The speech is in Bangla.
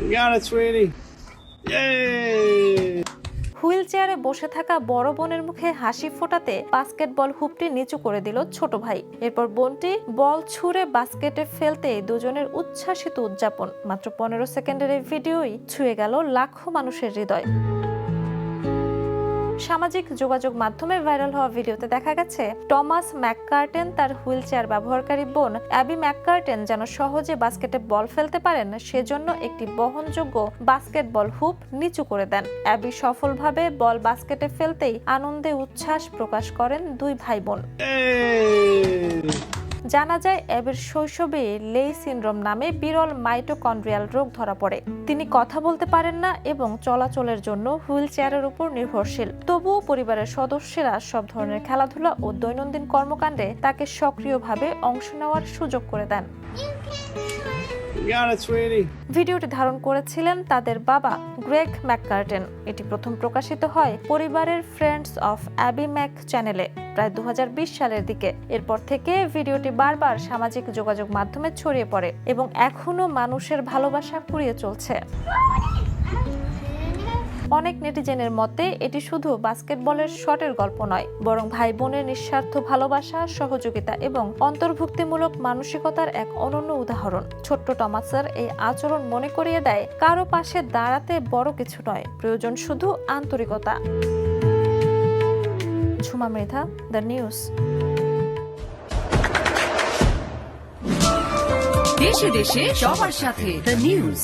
You got it, sweetie. Yay! Wheel চেয়ারে বসে থাকা বড় বোনের মুখে হাসি ফোটাতে বাস্কেটবল হুপটি নিচু করে দিল ছোট ভাই। এরপর বোনটি বল ছুঁড়ে বাস্কেটে ফেলতে দুজনের উচ্ছ্বাসিত উদযাপন। মাত্র 15 সেকেন্ডের এই ভিডিওই ছুঁয়ে গেল লাখো মানুষের হৃদয়। সামাজিক যোগাযোগ মাধ্যমে ভাইরাল হওয়া ভিডিওতে দেখা গেছে টমাস ম্যাককার্টেন তার হুইল চেয়ার ব্যবহারকারী বোন অ্যাবি ম্যাককার্টেন যেন সহজে বাস্কেটে বল ফেলতে পারেন সেজন্য একটি বহনযোগ্য বাস্কেটবল হুপ নিচু করে দেন। অ্যাবি সফলভাবে বল বাস্কেটে ফেলতেই আনন্দে উচ্ছ্বাস প্রকাশ করেন দুই ভাই বোন। জানা যায় অ্যাবির শৈশবে লেই সিনড্রোম নামে বিরল মাইটোকন্ড্রিয়াল রোগ ধরা পড়ে। তিনি কথা বলতে পারেন না এবং চলাচলের জন্য হুইল চেয়ারের উপর নির্ভরশীল। তবুও পরিবারের সদস্যরা সব ধরনের খেলাধুলা ও দৈনন্দিন কর্মকাণ্ডে তাকে সক্রিয়ভাবে অংশ নেওয়ার সুযোগ করে দেন। ভিডিওটি ধারণ করেছিলেন তাদের বাবা গ্রেগ ম্যাককার্টেন। এটি প্রথম প্রকাশিত হয় পরিবারের ফ্রেন্ডস অফ অ্যাবি ম্যাক চ্যানেলে প্রায় 2020 সালের দিকে। এরপর থেকে ভিডিওটি বারবার সামাজিক যোগাযোগ মাধ্যমে ছড়িয়ে পড়ে এবং এখনো মানুষের ভালোবাসা কুড়িয়ে চলছে। অনেক নেটিজেনের মতে এটি শুধু বাস্কেটবলের শটের গল্প নয়, বরং ভাই বোনের নিঃস্বার্থ ভালোবাসা, সহযোগিতা এবং অন্তর্ভুক্তিমূলক মানসিকতার এক অনন্য উদাহরণ। ছোট্ট টমাসের এই আচরণ মনে করিয়ে দেয় কারো পাশে দাঁড়াতে বড় কিছু নয়, প্রয়োজন শুধু আন্তরিকতা। Jhuma Mridha, the news. দেশে দেশে সবার সাথে, দ্য নিউজ।